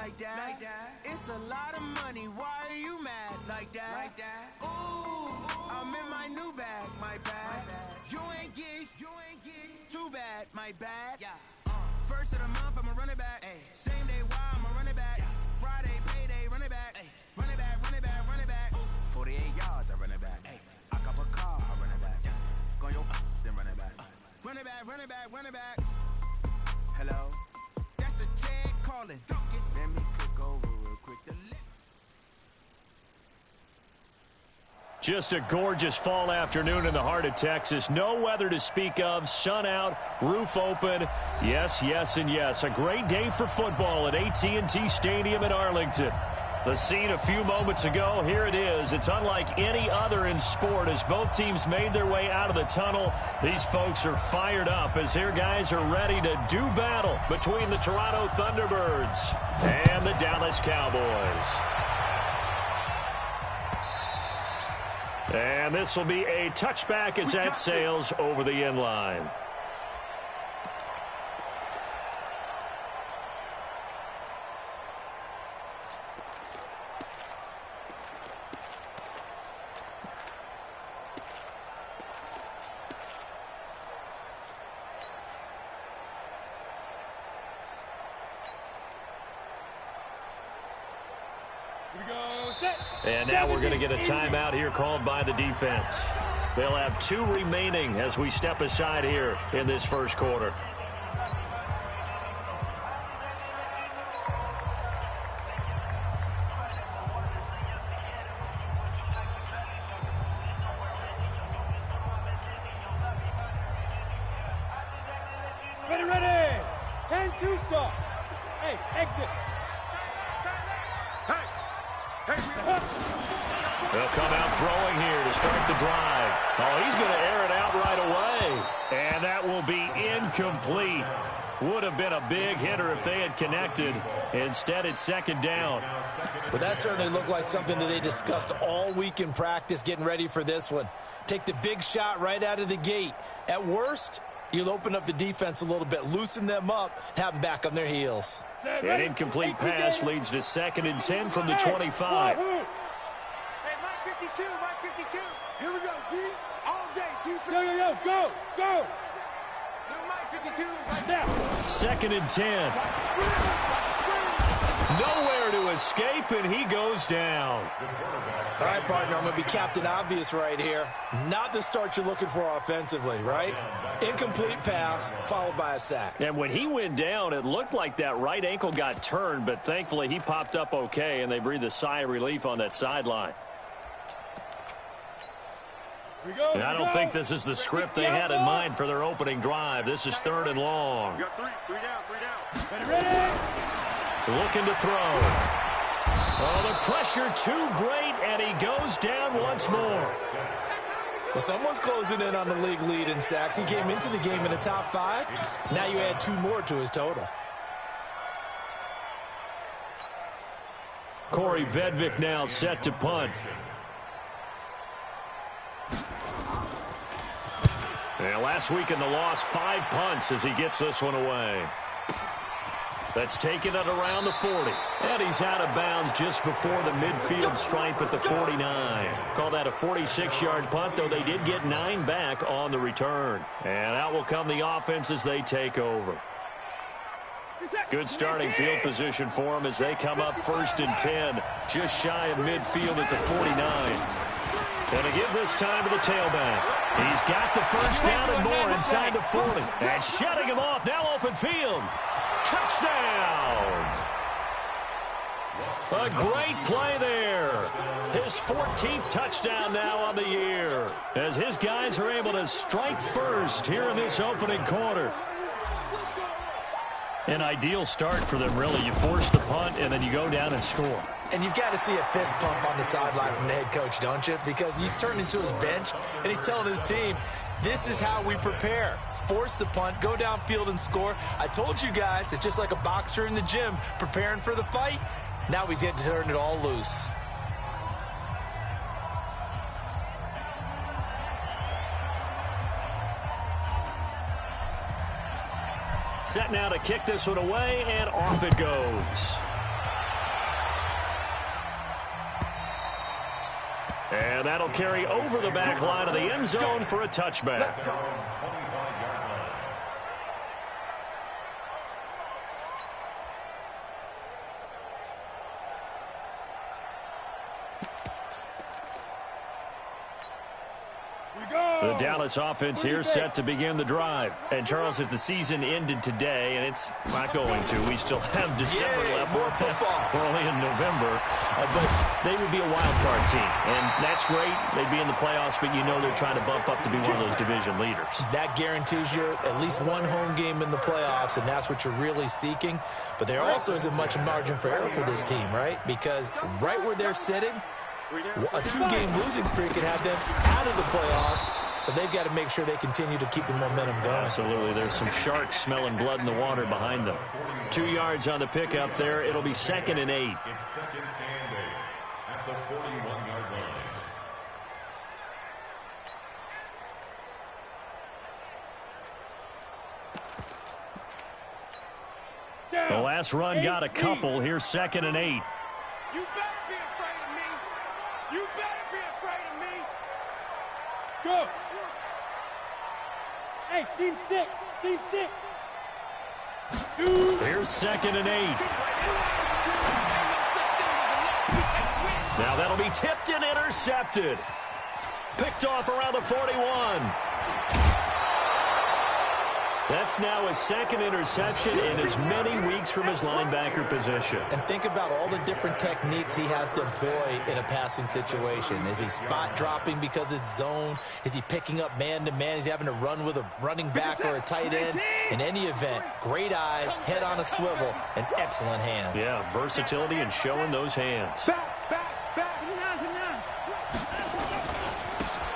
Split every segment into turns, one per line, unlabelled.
like that. It's a lot of money, why are you mad like that? Ooh, I'm in my new bag, my bad. You ain't geeks, too bad, my bad. First of the month, I'ma run it back. Same day, why I'ma run it back. Friday, payday, run it back. Run it back, run it back, run it back. 48 yards, I run it back. I cop a car, I run it back. Go yo, then run it back. Run it back, run it back, run it back. Hello, that's the check calling. Let me click over real quick.
Just a gorgeous fall afternoon in the heart of Texas. No weather to speak of. Sun out, roof open. Yes, yes, and yes. A great day for football at AT&T Stadium in Arlington. The scene a few moments ago, here it is. It's unlike any other in sport as both teams made their way out of the tunnel. These folks are fired up as their guys are ready to do battle between the Toronto Thunderbirds and the Dallas Cowboys. And this will be a touchback as that sails over the end line. And now we're going to get a timeout here called by the defense. They'll have 2 remaining as we step aside here in this first quarter.
Ready. 10-2 stop. Hey, exit.
They'll come out throwing here to start the drive. Oh, he's going to air it out right away. And that will be incomplete. Would have been a big hitter if they had connected. Instead, it's second down.
Well, that certainly looked like something that they discussed all week in practice getting ready for this one. Take the big shot right out of the gate. At worst, you'll open up the defense a little bit, loosen them up, have them back on their heels.
An incomplete pass leads to 2nd and 10 from the 25.
Hey, Mike 52. Here we go, D. All day, defense. Yo, go. Mike 52, right now.
2nd and 10. Nowhere to escape, and he goes down.
All right, partner, I'm going to be Captain Obvious right here. Not the start you're looking for offensively, right? Incomplete pass, followed by a sack.
And when he went down, it looked like that right ankle got turned, but thankfully he popped up okay, and they breathed a sigh of relief on that sideline. And I don't think this is the script they had in mind for their opening drive. This is 3rd and long.
You got three down. Ready.
Looking to throw. Oh, the pressure too great, and he goes down once more.
Well, someone's closing in on the league lead in sacks. He came into the game in the top 5. Now you add 2 more to his total.
Corey Vedvik now set to punt. And last week in the loss, 5 punts as he gets this one away. That's taken at around the 40. And he's out of bounds just before the midfield stripe at the 49. Call that a 46-yard punt, though they did get 9 back on the return. And out will come the offense as they take over. Good starting field position for them as they come up 1st and 10. Just shy of midfield at the 49. And to give this time to the tailback. He's got the first down and more inside the 40. And shutting him off, now open field. Touchdown! A great play there. His 14th touchdown now on the year. As his guys are able to strike first here in this opening quarter. An ideal start for them, really. You force the punt, and then you go down and score.
And you've got to see a fist pump on the sideline from the head coach, don't you? Because he's turned into his bench, and he's telling his team, this is how we prepare. Force the punt, go downfield and score. I told you guys, it's just like a boxer in the gym preparing for the fight. Now we get to turn it all loose.
Set now to kick this one away, and off it goes. And that'll carry over the back line of the end zone for a touchback. The Dallas offense here set to begin the drive. And, Charles, if the season ended today, and it's not going to, we still have December left.
More football.
We're only in November. But they would be a wild card team. And that's great. They'd be in the playoffs, but you know they're trying to bump up to be one of those division leaders.
That guarantees you at least one home game in the playoffs, and that's what you're really seeking. But there also isn't much margin for error for this team, right? Because right where they're sitting, a 2-game losing streak could have them out of the playoffs, so they've got to make sure they continue to keep the momentum going.
Absolutely. There's some sharks smelling blood in the water behind them. 2 yards on the pickup there. It'll be 2nd and 8.
It's 2nd and 8 at the 41-yard line.
The last run got a couple. Here's 2nd and 8.
You better be afraid of me. You better be afraid of me. Go. Hey, seam 6. Seam 6. Shoot.
Here's 2nd and 8. Now that'll be tipped and intercepted. Picked off around the 41. That's now his 2nd interception in as many weeks from his linebacker position.
And think about all the different techniques he has to employ in a passing situation. Is he spot dropping because it's zone? Is he picking up man-to-man? Is he having to run with a running back or a tight end? In any event, great eyes, head on a swivel, and excellent hands.
Yeah, versatility and showing those hands.
Back.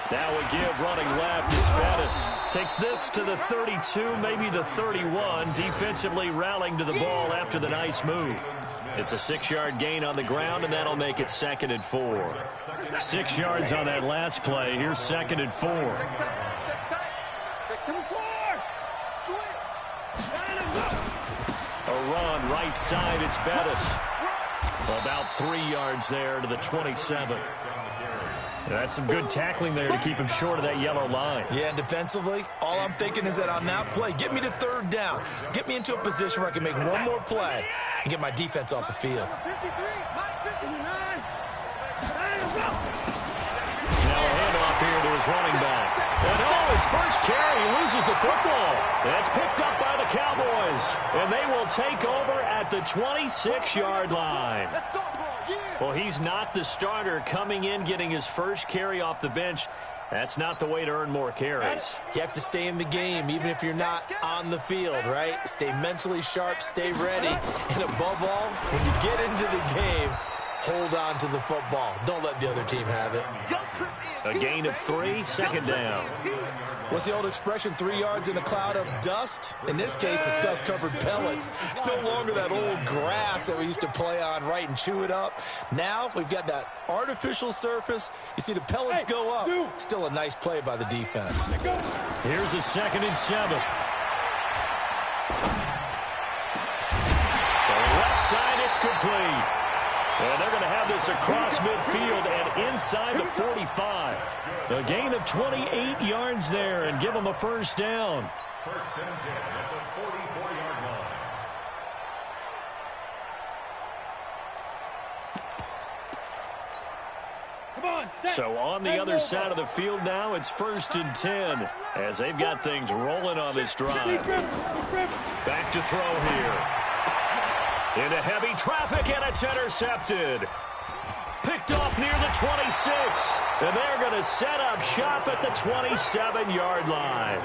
Now a give running left. It's Bettis. Takes this to the 32, maybe the 31. Defensively rallying to the ball after the nice move. It's a 6-yard gain on the ground, and that'll make it 2nd and 4. 6 yards on that last play. Here's 2nd and 4. A run right side. It's Bettis. About 3 yards there to the 27. That's some good tackling there to keep him short of that yellow line.
Yeah, and defensively, all I'm thinking is that on that play, get me to 3rd down. Get me into a position where I can make one more play and get my defense off the field.
Now a handoff here to his running back. And his first carry, he loses the football. That's picked up by the Cowboys. And they will take over at the 26-yard line. Well, he's not the starter coming in, getting his first carry off the bench. That's not the way to earn more carries.
You have to stay in the game, even if you're not on the field, right? Stay mentally sharp, stay ready. And above all, when you get into the game, hold on to the football. Don't let the other team have it.
A gain of 3, 2nd down.
What's the old expression, 3 yards in a cloud of dust? In this case, it's dust-covered pellets. It's no longer that old grass that we used to play on, right, and chew it up. Now we've got that artificial surface. You see the pellets go up. Still a nice play by the defense.
Here's a 2nd and 7. So left side, it's complete. And they're going to have this across midfield and inside the 45. A gain of 28 yards there and give them a first down.
1st and 10 at the 44-yard line.
So on the other side of the field now, it's 1st and 10 as they've got things rolling on this drive. Back to throw here. Into heavy traffic, and it's intercepted. Picked off near the 26. And they're going to set up shop at the 27-yard line.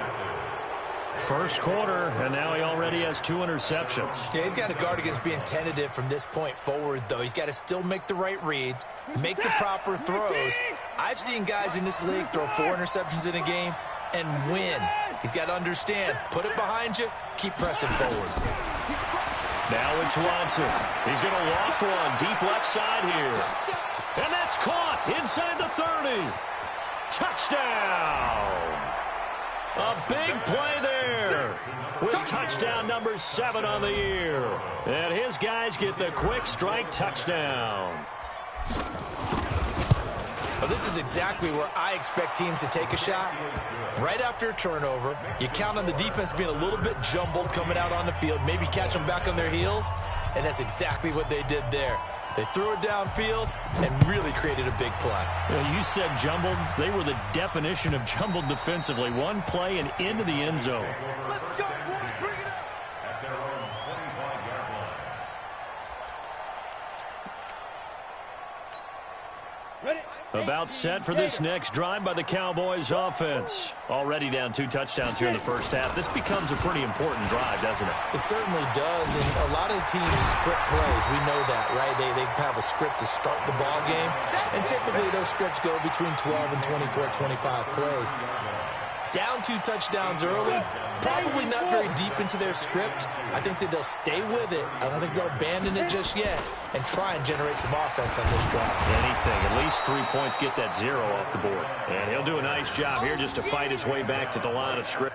First quarter, and now he already has 2 interceptions.
Yeah, he's got to guard against being tentative from this point forward, though. He's got to still make the right reads, make the proper throws. I've seen guys in this league throw 4 interceptions in a game and win. He's got to understand, put it behind you, keep pressing forward.
Now it's Watson. He's going to walk one deep left side here. And that's caught inside the 30. Touchdown. A big play there with touchdown number 7 on the year. And his guys get the quick strike touchdown.
this is exactly where I expect teams to take a shot. Right after a turnover, you count on the defense being a little bit jumbled coming out on the field, maybe catch them back on their heels, and that's exactly what they did there. They threw it downfield and really created a big play.
Well, you said jumbled. They were the definition of jumbled defensively. One play and into the end zone.
Let's go, boys. Bring it up.
At their own 25-yard line.
Ready?
About set for this next drive by the Cowboys offense. Already down 2 touchdowns here in the first half. This becomes a pretty important drive, doesn't it?
It certainly does, and a lot of teams script plays. We know that, right? They have a script to start the ball game, and typically those scripts go between 12 and 24, 25 plays. Down 2 touchdowns early, probably not very deep into their script. I think that they'll stay with it. I don't think they'll abandon it just yet and try and generate some offense on this drive.
Anything, at least 3 points, get that 0 off the board. And he'll do a nice job here just to fight his way back to the line of scrimmage.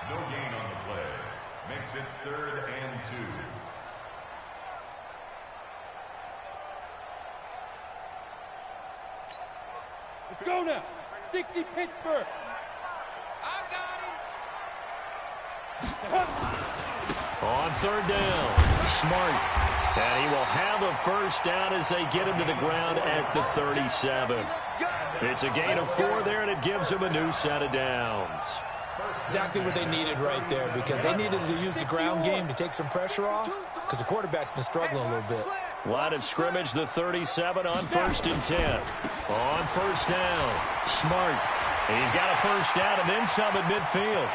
No gain on the play. Makes it 3rd and 2.
Let's go now. 60 Pittsburgh. I got him.
On 3rd down, Smart. And he will have a first down as they get him to the ground at the 37. It's a gain of 4 there, and it gives him a new set of downs.
Exactly what they needed right there, because they needed to use the ground game to take some pressure off, because the quarterback's been struggling a little bit.
Line of scrimmage, the 37 on 1st and 10. On 1st down, Smart. He's got a first down and then some at midfield.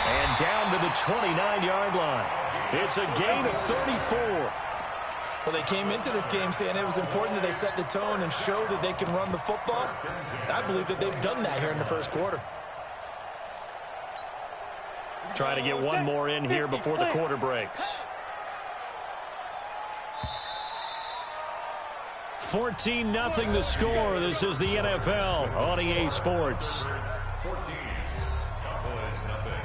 And down to the 29-yard line. It's a gain of 34.
Well, they came into this game saying it was important that they set the tone and show that they can run the football. And I believe that they've done that here in the first quarter.
Trying to get one more in here before the quarter breaks. 14-0 the score. This is the NFL on EA Sports.
14. Cowboys nothing.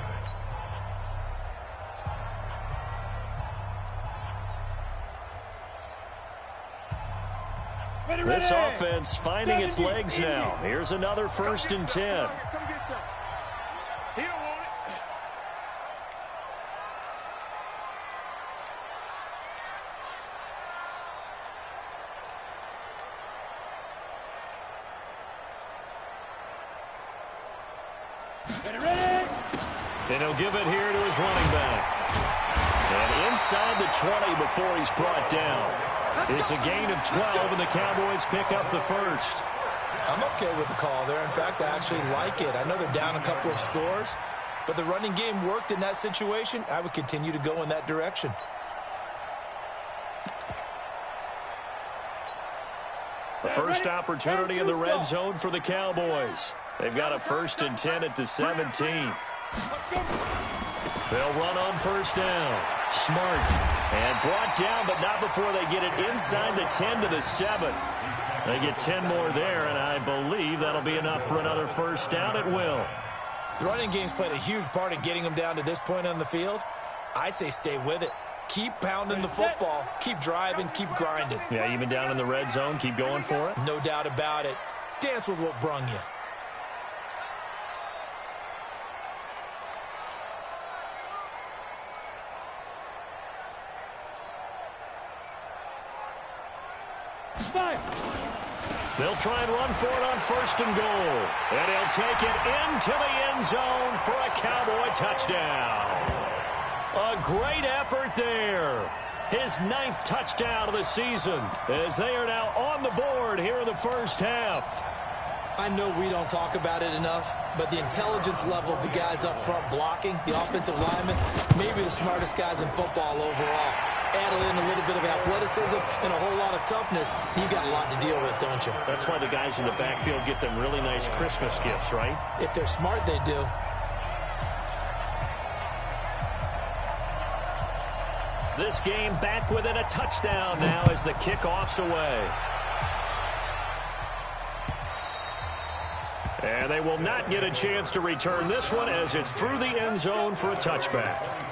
This offense finding its legs now. Here's another 1st and 10.
He don't want it. Ready.
And he'll give it here to his running back. And inside the 20 before he's brought down. It's a gain of 12, and the Cowboys pick up the first.
I'm okay with the call there. In fact, I actually like it. I know they're down a couple of scores, but the running game worked in that situation. I would continue to go in that direction.
The first opportunity in the red zone for the Cowboys. They've got a 1st and 10 at the 17. They'll run on 1st down. Smart. And brought down, but not before they get it inside the 10 to the 7. They get 10 more there, and I believe that'll be enough for another first down. It will.
The running game's played a huge part in getting them down to this point on the field. I say stay with it. Keep pounding the football. Keep driving. Keep grinding.
Yeah, even down in the red zone, keep going for it.
No doubt about it. Dance with what brung you.
They'll try and run for it on 1st and goal. And he'll take it into the end zone for a Cowboy touchdown. A great effort there. His 9th touchdown of the season as they are now on the board here in the first half.
I know we don't talk about it enough, but the intelligence level of the guys up front blocking, the offensive linemen, maybe the smartest guys in football overall. Add in a little bit of athleticism and a whole lot of toughness, you've got a lot to deal with, don't you?
That's why the guys in the backfield get them really nice Christmas gifts, right?
If they're smart, they do.
This game back within a touchdown now as the kickoff's away. And they will not get a chance to return this one as it's through the end zone for a touchback.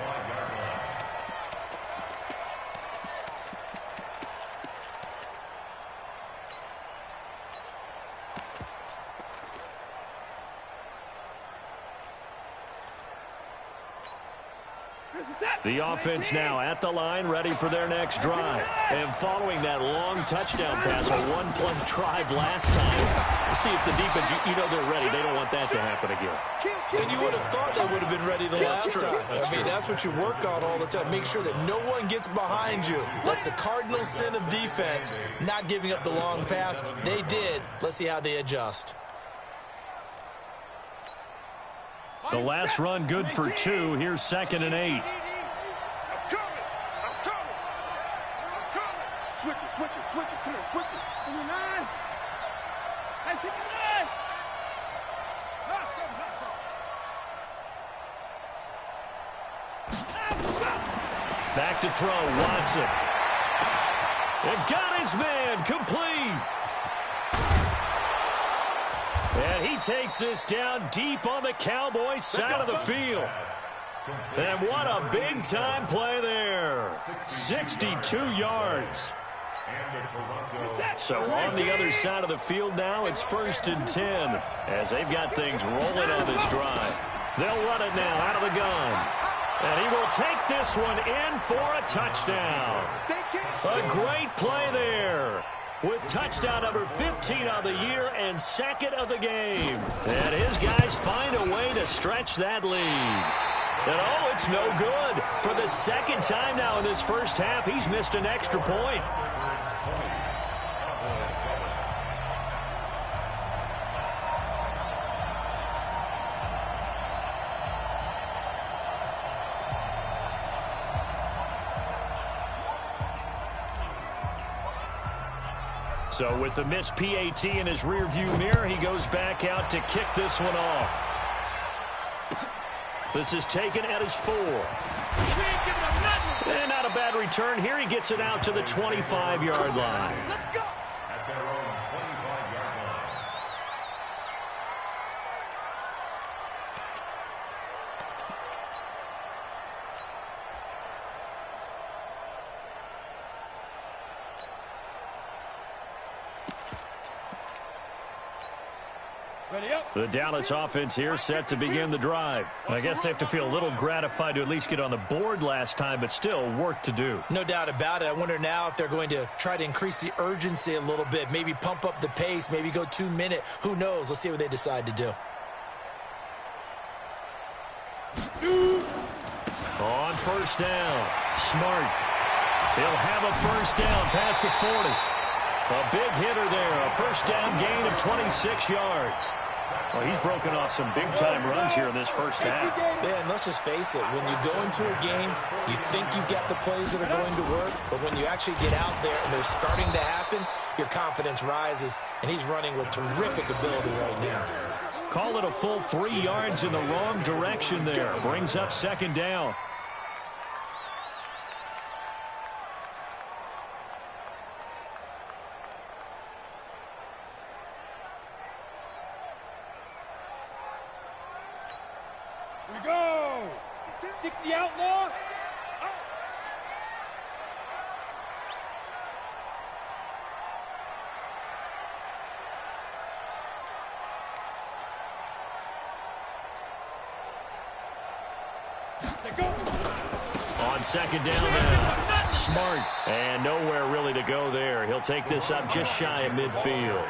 The offense now at the line, ready for their next drive. And following that long touchdown pass, a one-play drive last time. See if the defense, you know they're ready. They don't want that to happen again.
And you would have thought they would have been ready the last time. That's what you work on all the time. Make sure that no one gets behind you. That's the cardinal sin of defense, not giving up the long pass. They did. Let's see how they adjust.
The last run good for 2. Here's 2nd and 8.
Switch it. Come on, switch it. 59. Hey, 59.
Back to throw, Watson. And got his man, complete. And he takes this down deep on the Cowboys side of the field. And what a big-time play there. 62 yards. So on the other side of the field now, it's 1st and 10 as they've got things rolling on this drive. They'll run it now out of the gun. And he will take this one in for a touchdown. A great play there with touchdown number 15 on the year and 2nd of the game. And his guys find a way to stretch that lead. And oh, it's no good. For the 2nd time now in this first half, he's missed an extra point. So with the missed PAT in his rearview mirror, he goes back out to kick this one off. This is taken at his 4. And not a bad return here. He gets it out to the 25-yard line.
Let's go.
At their own 25-yard line.
The Dallas offense here set to begin the drive. I guess they have to feel a little gratified to at least get on the board last time, but still work to do.
No doubt about it. I wonder now if they're going to try to increase the urgency a little bit, maybe pump up the pace, maybe go 2-minute. Who knows? Let's see what they decide to do.
On 1st down, Smart. He'll have a 1st down past the 40. A big hitter there, a 1st down gain of 26 yards. Well, he's broken off some big-time runs here in this first half.
Yeah, and let's just face it. When you go into a game, you think you've got the plays that are going to work, but when you actually get out there and they're starting to happen, your confidence rises, and he's running with terrific ability right now.
Call it a full 3 yards in the wrong direction there. Brings up 2nd down.
We go. 60 outlaw.
On 2nd down now, Smart. And nowhere really to go there. He'll take this up just shy of midfield.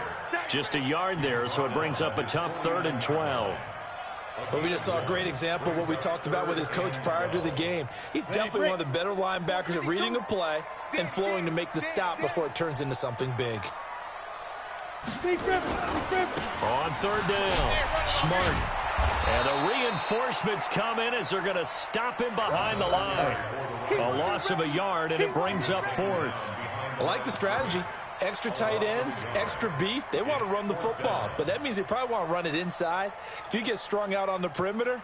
Just a yard there, so it brings up a tough 3rd and 12.
Well, we just saw a great example of what we talked about with his coach prior to the game. He's definitely one of the better linebackers at reading a play and flowing to make the stop before it turns into something big.
On 3rd down, Smart. And the reinforcements come in as they're going to stop him behind the line. A loss of a yard, and it brings up 4th.
I like the strategy. Extra tight ends, extra beef. They want to run the football, but that means they probably want to run it inside. If you get strung out on the perimeter,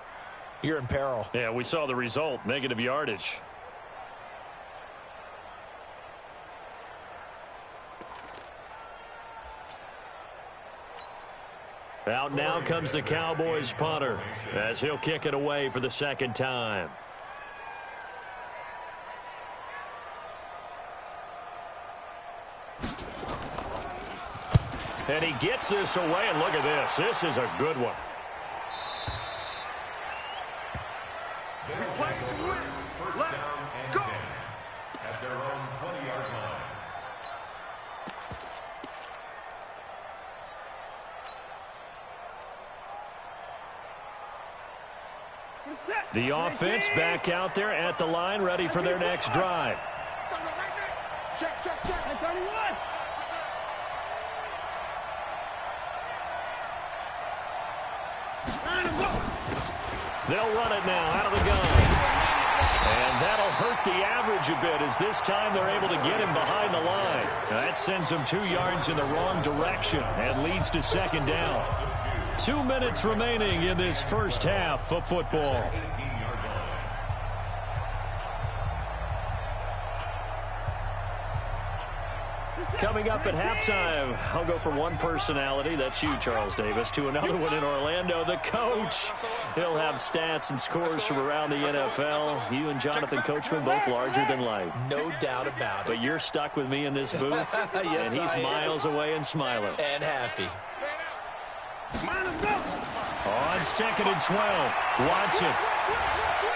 you're in peril.
Yeah, we saw the result, negative yardage. Out now comes the Cowboys punter as he'll kick it away for the 2nd time. And he gets this away, and look at this. This is a good one.
Let's go. At their own 20-yard line.
The offense back out there at the line, ready for their next drive.
Check. 31.
They'll run it now out of the gun. And that'll hurt the average a bit as this time they're able to get him behind the line. That sends him 2 yards in the wrong direction and leads to 2nd down. 2 minutes remaining in this first half of football. Coming up at halftime, I'll go from one personality, that's you, Charles Davis, to another one in Orlando, the coach. He'll have stats and scores from around the NFL. You and Jonathan Coachman both larger than life.
No doubt about it.
But you're stuck with me in this booth,
yes,
and he's miles away and smiling.
And happy.
On 2nd and 12, Watson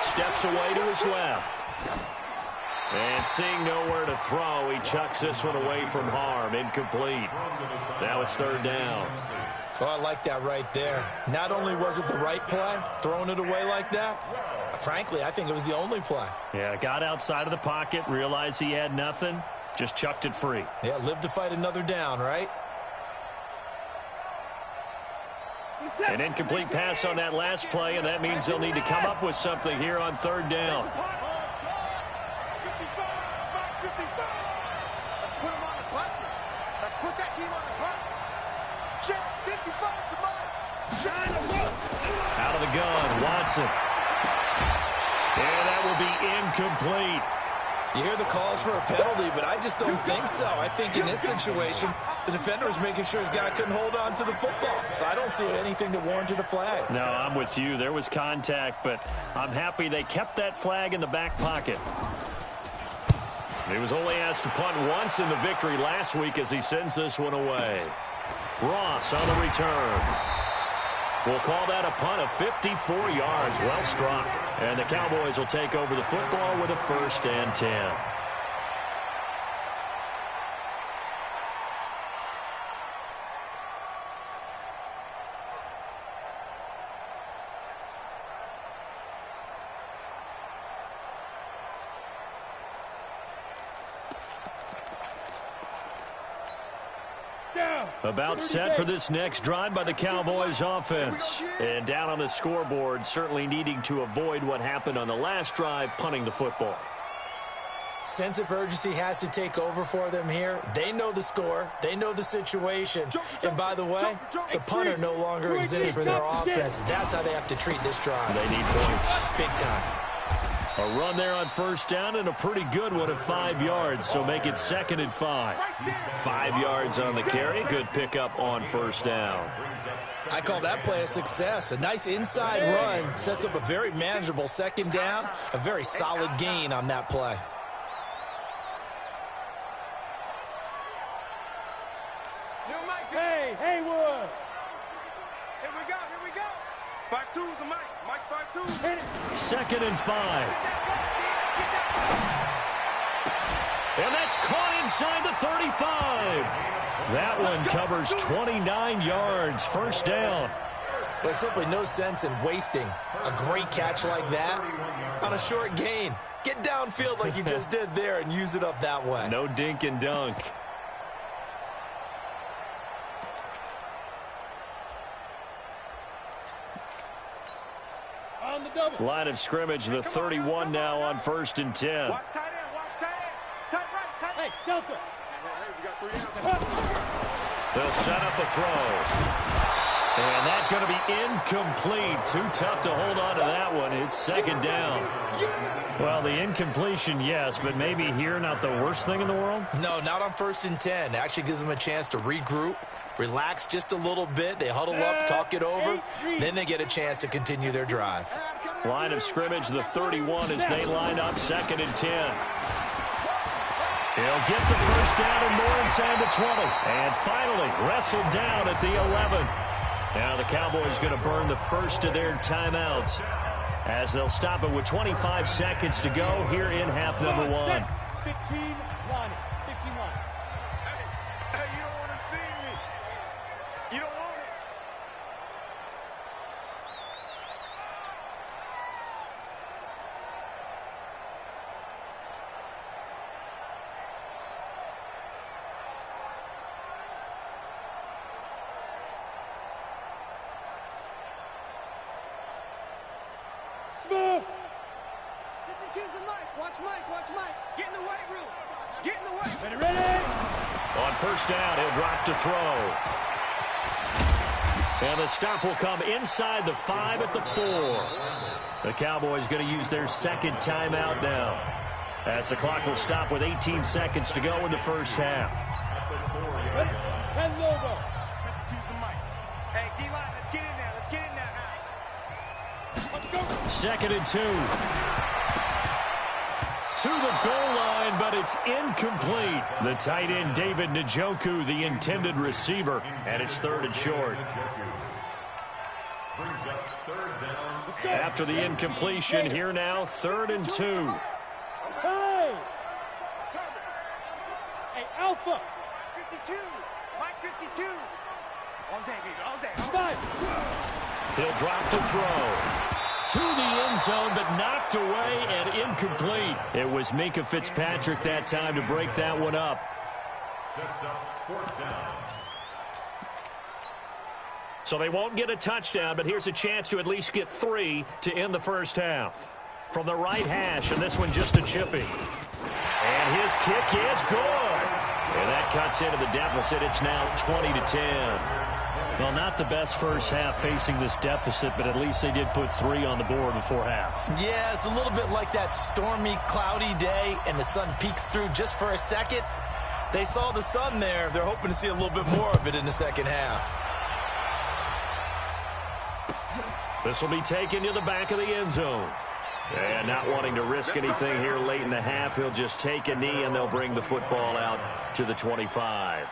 steps away to his left. And seeing nowhere to throw, he chucks this one away from harm. Incomplete. Now it's 3rd down.
Oh, I like that right there. Not only was it the right play, throwing it away like that, frankly, I think it was the only play.
Yeah, got outside of the pocket, realized he had nothing, just chucked it free.
Yeah, live to fight another down, right?
An incomplete pass on that last play, and that means they'll need to come up with something here on 3rd down. Out of the gun, Watson. And that will be incomplete.
You hear the calls for a penalty, but I just don't think so. I think in this situation, the defender was making sure his guy couldn't hold on to the football. So I don't see anything to warrant a flag.
No, I'm with you. There was contact, but I'm happy they kept that flag in the back pocket. He was only asked to punt once in the victory last week as he sends this one away. Ross on the return. We'll call that a punt of 54 yards. Well struck. And the Cowboys will take over the football with a 1st and 10. About set for this next drive by the Cowboys offense. And down on the scoreboard, certainly needing to avoid what happened on the last drive, punting the football.
Sense of urgency has to take over for them here. They know the score. They know the situation. And by the way, the punter no longer exists for their offense. That's how they have to treat this drive.
They need points.
Big time.
A run there on 1st down and a pretty good one at 5 yards, so make it 2nd and 5. 5 yards on the carry. Good pickup on 1st down.
I call that play a success. A nice inside run sets up a very manageable 2nd down. A very solid gain on that play.
Hey, Haywood. Here we go. 5-2's the mic. Mike 5-2.
2nd and 5. And that's caught inside the 35. That one covers 29 yards. First down.
There's simply no sense in wasting a great catch like that on a short gain. Get downfield like you just did there and use it up that way.
No dink and dunk.
On the double.
Line of scrimmage, the 31 now on 1st and 10.
Watch tight end. Watch tight end. Tight right. Tight. Hey, Delta.
They'll set up a throw. And that's going to be incomplete. Too tough to hold on to that one. It's second down. Well, the incompletion, yes, but maybe here not the worst thing in the world?
No, not on 1st and 10. Actually gives them a chance to regroup, relax just a little bit. They huddle up, talk it over. Then they get a chance to continue their drive.
Line of scrimmage, the 31 as they line up 2nd and 10. He'll get the first down and more inside the 20. And finally wrestled down at the 11. Now the Cowboys going to burn the first of their timeouts as they'll stop it with 25 seconds to go here in half number 1.
15 line. 15 line.
Hey, you don't want to see me. You don't want it.
Smooth.
52's the Mike. Watch Mike. Watch Mike. Get in the weight room. Get in the weight.
Ready.
On first down, he'll drop to throw. And the stop will come inside the 5 at the 4. The Cowboys going to use their second timeout now, as the clock will stop with 18 seconds to go in the first half.
Ready. 10 logo.
52's the mic.
Hey, D-line, let's get in there. Let's get in there now. Let's go.
2nd and 2. To the goal line, but it's incomplete. The tight end, David Njoku, the intended receiver, and it's 3rd and short.
Brings up 3rd down.
After the incompletion, here now, 3rd and 2.
Hey. Hey, Alpha.
52. Mike 52. All day, baby. All day. All day.
5.
He'll drop the throw to the end zone, but knocked away and incomplete. It was Minkah Fitzpatrick that time to break that one up.
Sets up 4th down.
So they won't get a touchdown, but here's a chance to at least get 3 to end the first half. From the right hash, and this one just a chippy. And his kick is good. And that cuts into the deficit. It's now 20-10. Well, not the best first half facing this deficit, but at least they did put 3 on the board before half.
Yeah, it's a little bit like that stormy, cloudy day, and the sun peeks through just for a second. They saw the sun there. They're hoping to see a little bit more of it in the second half.
This will be taken to the back of the end zone. And not wanting to risk anything here late in the half, he'll just take a knee, and they'll bring the football out to the 25.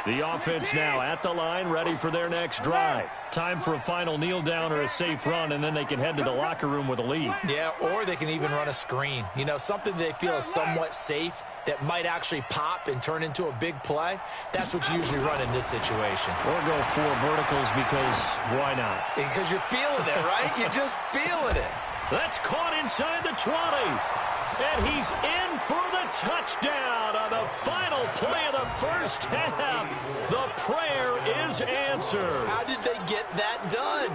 The offense now at the line, ready for their next drive. Time for a final kneel down or a safe run, and then they can head to the locker room with a lead.
Yeah, or they can even run a screen. You know, something they feel is somewhat safe that might actually pop and turn into a big play. That's what you usually run in this situation.
Or go 4 verticals, because why not?
Because you're feeling it, right? You're just feeling it.
That's caught inside the 20. And he's in for the touchdown on the final play of the first half. The prayer is answered.
How did they get that done?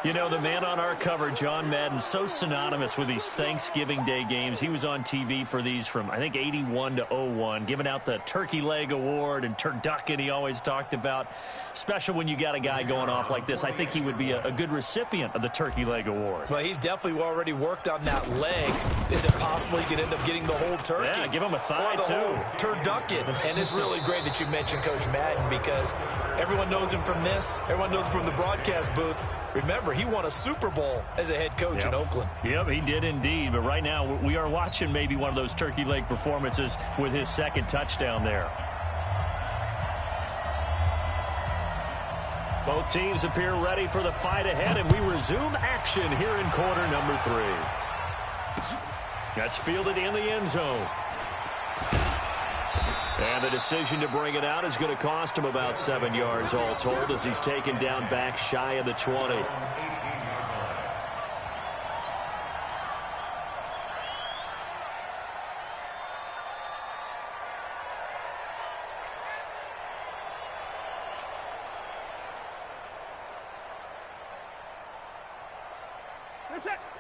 You know, the man on our cover, John Madden, so synonymous with these Thanksgiving Day games. He was on TV for these from, I think, 81 to 01, giving out the Turkey Leg Award and turducken he always talked about. Special when you got a guy going off like this. I think he would be a good recipient of the Turkey Leg Award.
Well, he's definitely already worked on that leg. Is it possible he could end up getting the whole turkey?
Yeah, give him a thigh,
or the
too.
Whole turducken. And it's really great that you mentioned Coach Madden, because everyone knows him from this. Everyone knows him from the broadcast booth. Remember, he won a Super Bowl as a head coach in Oakland.
Yep, he did indeed. But right now, we are watching maybe one of those turkey leg performances with his second touchdown there. Both teams appear ready for the fight ahead, and we resume action here in quarter number 3. That's fielded in the end zone. And the decision to bring it out is going to cost him about 7 yards all told as he's taken down back shy of the 20.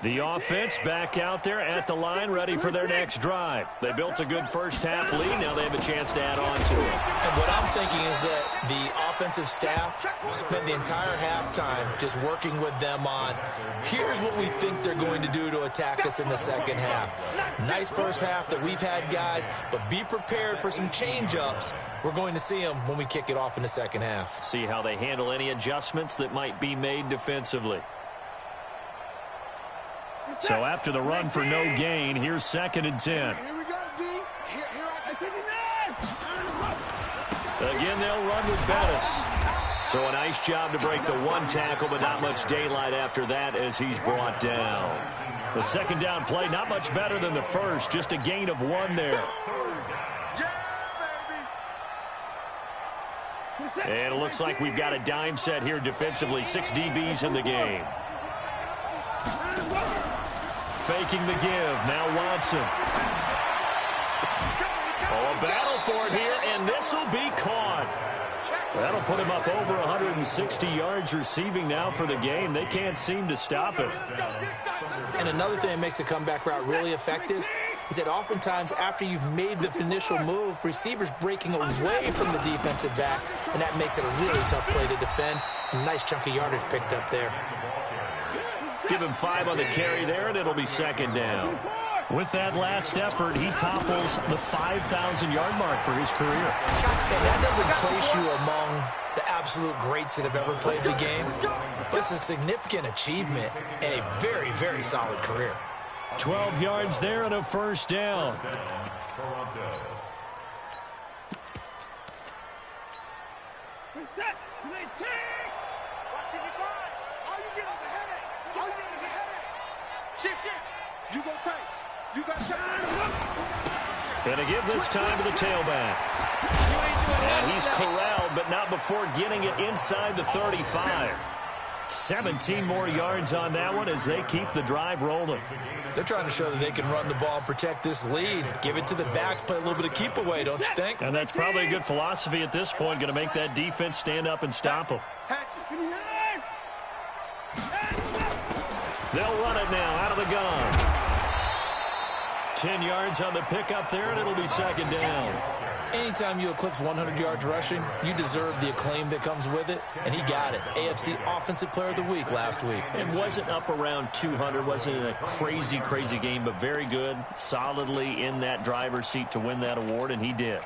The offense back out there at the line, ready for their next drive. They built a good first-half lead. Now they have a chance to add on to it.
And what I'm thinking is that the offensive staff spent the entire halftime just working with them on, here's what we think they're going to do to attack us in the second half. Nice first half that we've had, guys, but be prepared for some change-ups. We're going to see them when we kick it off in the second half.
See how they handle any adjustments that might be made defensively. So after the run for no gain, here's 2nd and 10.
Here we go, D. Here I take it.
Again, they'll run with Bettis. So a nice job to break the one tackle, but not much daylight after that as he's brought down. The second down play, not much better than the first, just a gain of 1 there. And it looks like we've got a dime set here defensively. 6 DBs in the game. Faking the give. Now Watson. Oh, a battle for it here, and this will be caught. That'll put him up over 160 yards receiving now for the game. They can't seem to stop it.
And another thing that makes a comeback route really effective is that oftentimes after you've made the initial move, receivers breaking away from the defensive back, and that makes it a really tough play to defend. A nice chunk of yardage picked up there.
Give him 5 on the carry there, and it'll be 2nd down. With that last effort, he topples the 5,000-yard mark for his career.
And that doesn't place you among the absolute greats that have ever played the game, but it's a significant achievement and a very, very solid career.
12 yards there and a first down.
You go tight. You got time.
Gonna give this time to the tailback. And he's corralled, but not before getting it inside the 35. 17 more yards on that one as they keep the drive rolling.
They're trying to show that they can run the ball and protect this lead. Give it to the backs, play a little bit of keep away, don't you think?
And that's probably a good philosophy at this point. Going to make that defense stand up and stop them. They'll run it now out of the gun. 10 yards on the pickup there, and it'll be 2nd down.
Anytime you eclipse 100 yards rushing, you deserve the acclaim that comes with it, and he got it. AFC Offensive Player of the Week last week.
It wasn't up around 200, wasn't a crazy, crazy game, but very good, solidly in that driver's seat to win that award, and he did.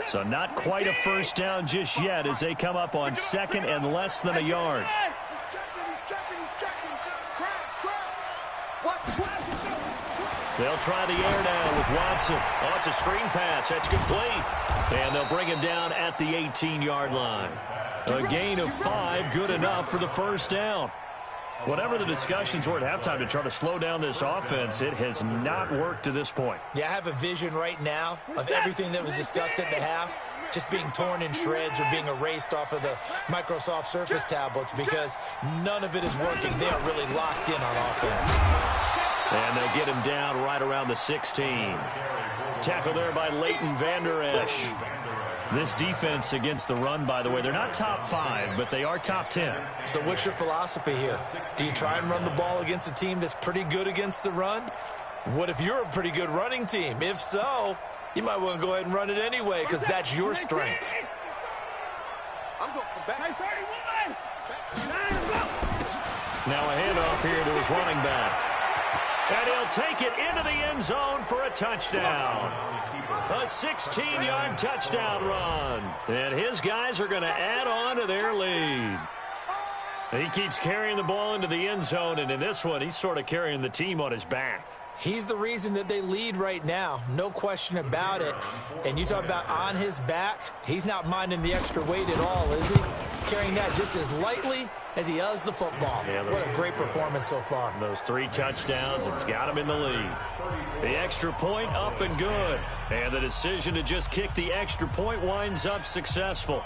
So not quite a first down just yet as they come up on 2nd and less than a yard. They'll try the air now with Watson. Oh, it's a screen pass. That's complete. And they'll bring him down at the 18-yard line. A gain of 5, good enough for the first down. Whatever the discussions were at halftime to try to slow down this offense, it has not worked to this point.
Yeah, I have a vision right now of everything that was discussed at the half just being torn in shreds or being erased off of the Microsoft Surface tablets because none of it is working. They are really locked in on offense.
And they'll get him down right around the 16. Tackle there by Leighton Vander Esch. This defense against the run, by the way, they're not top 5, but they are top 10.
So what's your philosophy here? Do you try and run the ball against a team that's pretty good against the run? What if you're a pretty good running team? If so, you might want to go ahead and run it anyway because that's your strength.
I'm going back. 31.
Now a handoff here to his running back. And he'll take it into the end zone for a touchdown. A 16-yard touchdown run. And his guys are going to add on to their lead. He keeps carrying the ball into the end zone, and in this one, he's sort of carrying the team on his back.
He's the reason that they lead right now, no question about it. And you talk about on his back, he's not minding the extra weight at all, is he? carrying that just as lightly as he does the football.
Yeah,
what a great performance so far.
Those 3 touchdowns, it's got him in the lead. The extra point up and good. And the decision to just kick the extra point winds up successful.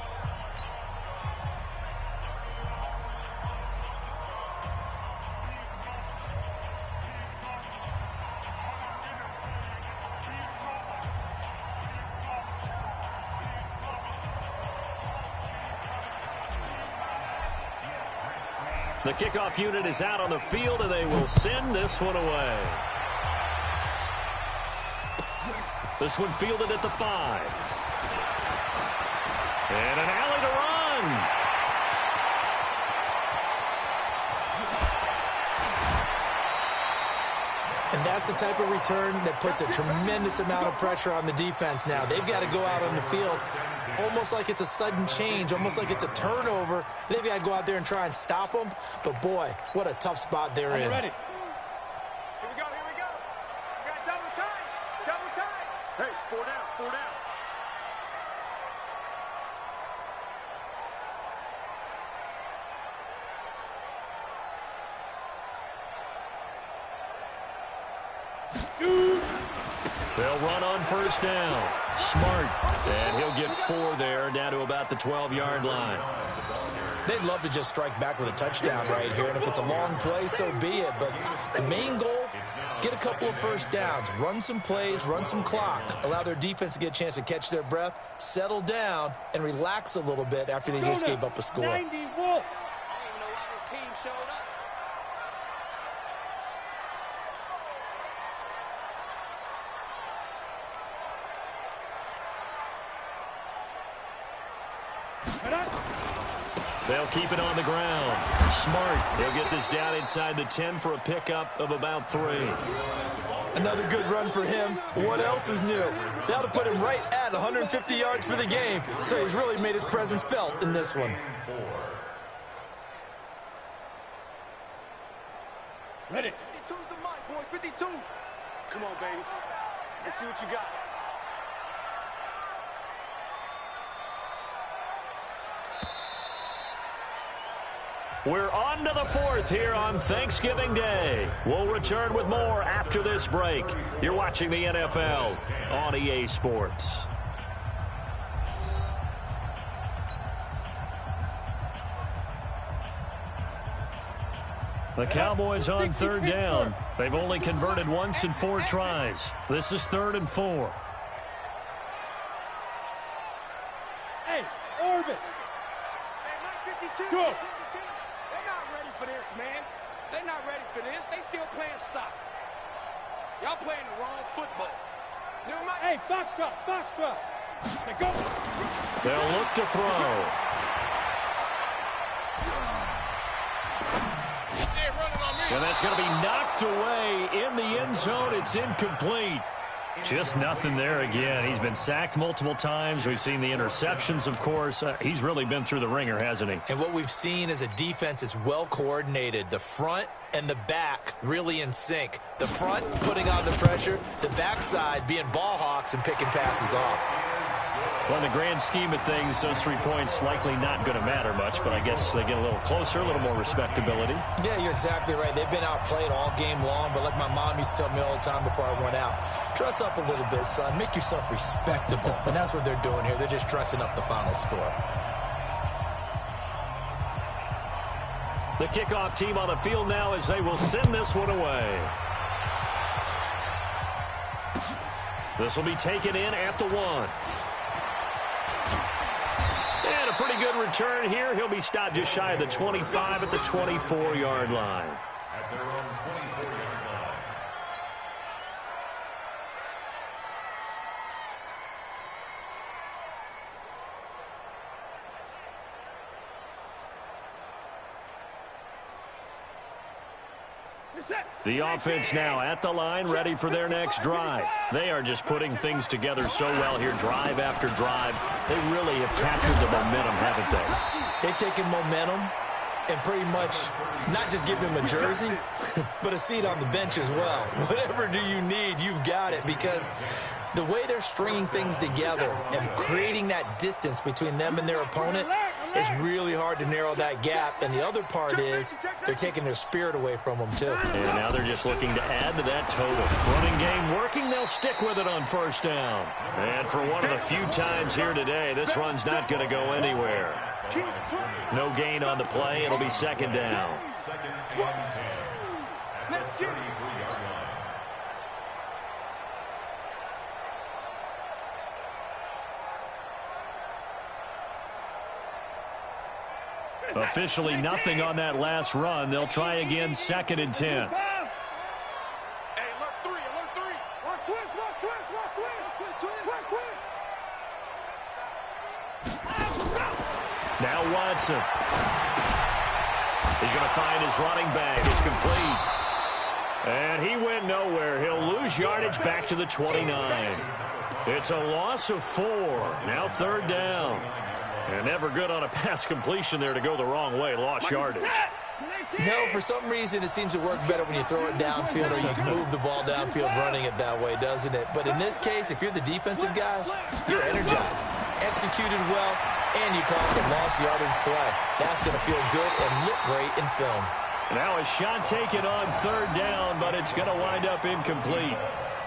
The kickoff unit is out on the field, and they will send this one away. This one fielded at the 5. And an alley to run.
And that's the type of return that puts a tremendous amount of pressure on the defense now. They've got to go out on the field almost like it's a sudden change, almost like it's a turnover. They've got to go out there and try and stop them. But, boy, what a tough spot they're in.
Ready. Here we go, here we go. We got double time, double time.
Hey, 4 down, 4 down.
They'll run on first down. Smart. And he'll get 4 there, down to about the 12-yard line.
They'd love to just strike back with a touchdown right here, and if it's a long play, so be it. But the main goal, get a couple of first downs, run some plays, run some clock, allow their defense to get a chance to catch their breath, settle down, and relax a little bit after they just gave up a score.
90 Wolf. I don't even know why this team showed up.
They'll keep it on the ground. Smart. They'll get this down inside the 10 for a pickup of about 3.
Another good run for him. What else is new? They ought to put him right at 150 yards for the game, so he's really made his presence felt in this one.
Ready.
52's the mic, boy. 52. Come on, baby. Let's see what you got.
We're on to the 4th here on Thanksgiving Day. We'll return with more after this break. You're watching the NFL on EA Sports. The Cowboys on 3rd down. They've only converted once in 4 tries. This is 3rd and 4.
Hey, Orbit.
Hey, Mike 52.
Go.
They're not ready for this, man. They're not ready for this. They still playing soccer. Y'all playing the wrong football. Never mind.
Hey, Foxtrot, Foxtrot. They go.
They'll look to throw.
They're running on me.
And that's going to be knocked away in the end zone. It's incomplete. Just nothing there again. He's been sacked multiple times. We've seen the interceptions, of course. He's really been through the ringer, hasn't he?
And what we've seen is a defense is well coordinated. The front and the back really in sync. The front putting on the pressure, the backside being ball hawks and picking passes off.
Well, in the grand scheme of things, those 3 points likely not going to matter much, but I guess they get a little closer, a little more respectability.
Yeah, you're exactly right. They've been outplayed all game long, but like my mom used to tell me all the time before I went out, dress up a little bit, son. Make yourself respectable. And that's what they're doing here. They're just dressing up the final score.
The kickoff team on the field now as they will send this one away. This will be taken in at the 1. And a pretty good return here. He'll be stopped just shy of the 25 at the 24-yard line.
At their own 24-yard line.
The offense now at the line, ready for their next drive. They are just putting things together so well here, drive after drive. They really have captured the momentum, haven't they?
They've taken momentum and pretty much not just give him a jersey, but a seat on the bench as well. Whatever do you need, you've got it, because the way they're stringing things together and creating that distance between them and their opponent, it's really hard to narrow that gap. And the other part is they're taking their spirit away from them, too.
And now they're just looking to add to that total. Running game working. They'll stick with it on first down. And for one of the few times here today, this run's not going to go anywhere. No gain on the play. It'll be second down.
Second and 10 at the 33-yard line.
Officially nothing on that last run. They'll try again, second and 10.
Hey, alert three, alert three.
Watch twist, watch twist, watch twist, twist, twist.
Now Watson. He's going to find his running back. It's complete. And he went nowhere. He'll lose yardage back to the 29. It's a loss of 4. Now third down. And never good on a pass completion there to go the wrong way. Lost yardage.
No, for some reason it seems to work better when you throw it downfield or you can move the ball downfield running it that way, doesn't it? But in this case, if you're the defensive guys, you're energized, executed well, and you caused a lost yardage play. That's going to feel good and look great in film.
Now a shot taken on third down, but it's going to wind up incomplete.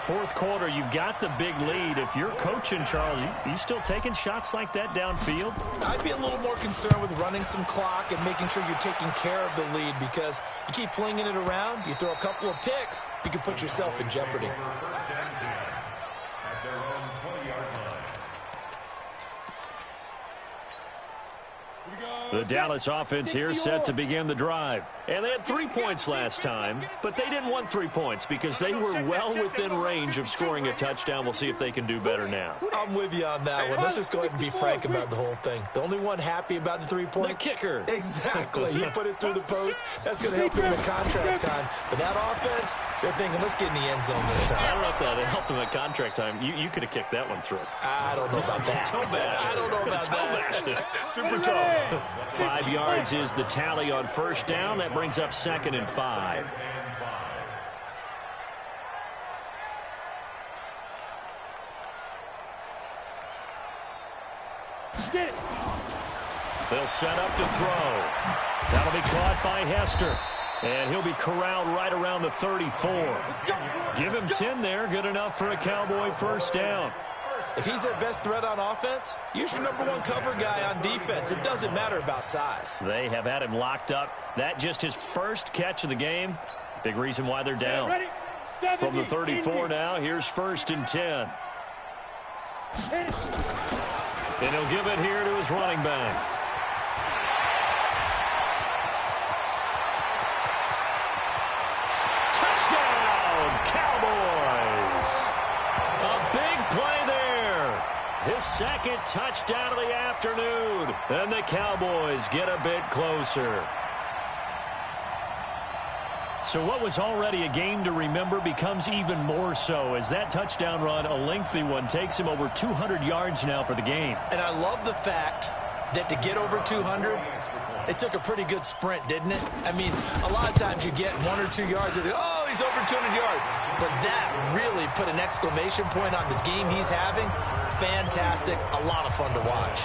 Fourth quarter, you've got the big lead. If you're coaching, Charles, you still taking shots like that downfield?
I'd be a little more concerned with running some clock and making sure you're taking care of the lead, because you keep flinging it around, you throw a couple of picks, you can put yourself in jeopardy.
First and 10 at their own 20-yard line.
The Dallas offense here set to begin the drive. And they had 3 points last time, but they didn't want 3 points because they were well within range of scoring a touchdown. We'll see if they can do better now.
I'm with you on that one. Let's just go ahead and be frank about the whole thing. The only one happy about the 3-point?
The kicker.
Exactly. He put it through the post. That's going to help him in contract time. But that offense, they're thinking, let's get in the end zone this time.
I don't know if that helped him at contract time. You could have kicked that one through.
I don't know about that. I don't know about that. Super tough.
5 yards is the tally on first down. That brings up second and 5. They'll set up to throw. That'll be caught by Hester. And he'll be corralled right around the 34. Give him 10 there. Good enough for a Cowboy first down.
If he's their best threat on offense, use your #1 cover guy on defense. It doesn't matter about size.
They have had him locked up. That just his first catch of the game. Big reason why they're down. From the 34 now, here's first and 10. And he'll give it here to his running back. Touchdown, Cowboys! A big play there. His second touchdown of the afternoon. And the Cowboys get a bit closer. So what was already a game to remember becomes even more so as that touchdown run, a lengthy one, takes him over 200 yards now for the game.
And I love the fact that to get over 200, it took a pretty good sprint, didn't it? I mean, a lot of times you get 1 or 2 yards and oh, he's over 200 yards. But that really put an exclamation point on the game he's having. Fantastic. A lot of fun to watch.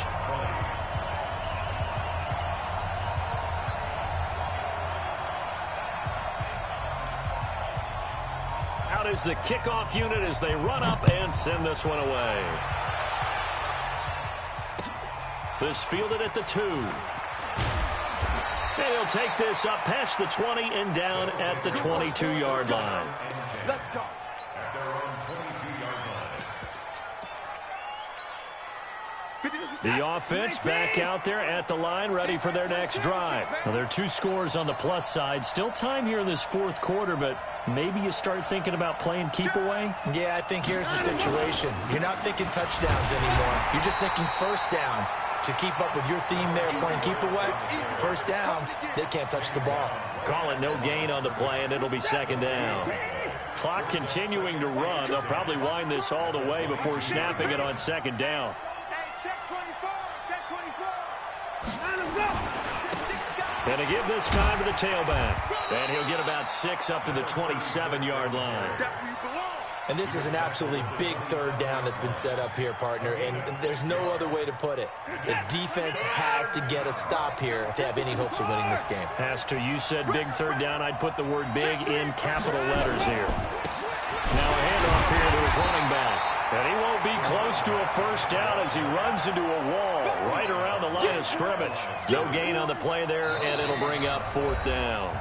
Out is the kickoff unit as they run up and send this one away. This fielded at the 2. And he'll take this up past the 20 and down at the 22-yard line.
Let's go.
At their own 22-yard line.
The offense back out there at the line, ready for their next drive. Well, there are 2 scores on the plus side. Still time here in this fourth quarter, but maybe you start thinking about playing keep away?
Yeah, I think here's the situation. You're not thinking touchdowns anymore. You're just thinking first downs. To keep up with your theme there, playing keep away, first downs, they can't touch the ball.
Call it no gain on the play, and it'll be second down. Clock continuing to run. They'll probably wind this all the way before snapping it on second down.
Hey, check 24, check 24. Let him go.
And to give this time to the tailback. And he'll get about 6 up to the 27-yard line.
That's where you belong.
And this is an absolutely big third down that's been set up here, partner, and there's no other way to put it. The defense has to get a stop here if they have any hopes of winning this game.
Has to. You said big third down. I'd put the word big in capital letters here. Now a handoff here to his running back. And he won't be close to a first down as he runs into a wall right around the line of scrimmage. No gain on the play there, and it'll bring up fourth down.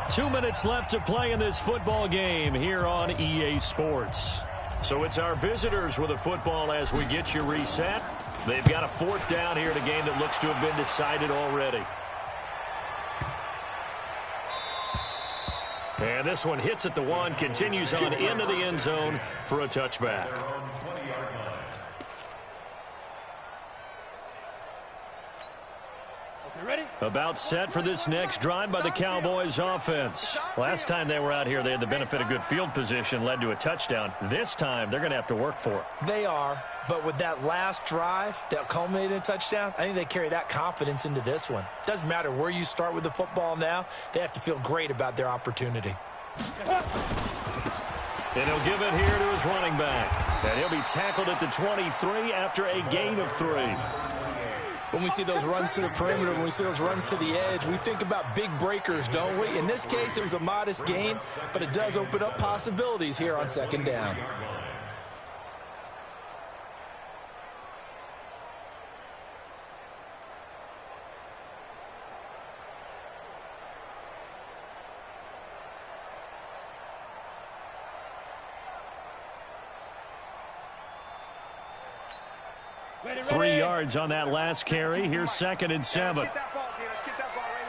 2 minutes left to play in this football game here on EA Sports. So it's our visitors with a football as we get you reset. They've got a fourth down here in a game that looks to have been decided already. And this one hits at the 1, continues on into the end zone for a touchback. About set for this next drive by the Cowboys offense. Last time they were out here, they had the benefit of good field position, led to a touchdown. This time, they're going to have to work for it.
They are, but with that last drive that culminated in a touchdown, I think they carry that confidence into this one. Doesn't matter where you start with the football now, they have to feel great about their opportunity.
And he'll give it here to his running back. And he'll be tackled at the 23 after a gain of 3.
When we see those runs to the perimeter, when we see those runs to the edge, we think about big breakers, don't we? In this case, it was a modest gain, but it does open up possibilities here on second down.
Ready. 3 yards on that last carry. Here's 2nd and 7.
Let's get that ball, D. Let's get that ball right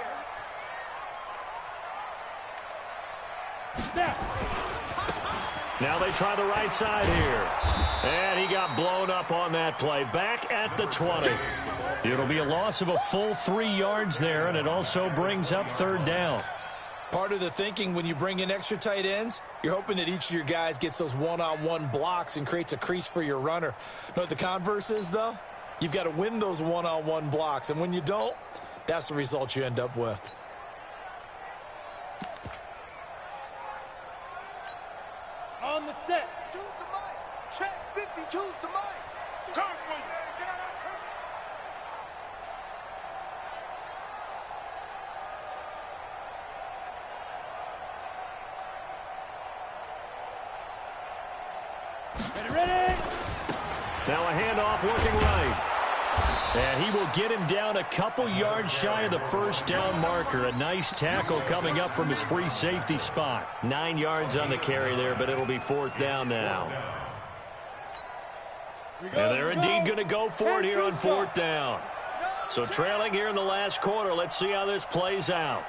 here.
Now they try the right side here. And he got blown up on that play. Back at the 20. It'll be a loss of a full 3 yards there, and it also brings up third down.
Part of the thinking when you bring in extra tight ends, you're hoping that each of your guys gets those one-on-one blocks and creates a crease for your runner. You know what the converse is, though? You've got to win those one-on-one blocks, and when you don't, that's the result you end up with.
On the set. 2's the mic. Check. 52's the mic. Come on.
Ready. Now a handoff working right. And he will get him down a couple yards shy of the first down marker. A nice tackle coming up from his free safety spot. 9 yards on the carry there, but it'll be fourth down now. And they're indeed going to go for it here on fourth down. So trailing here in the last quarter, let's see how this plays out.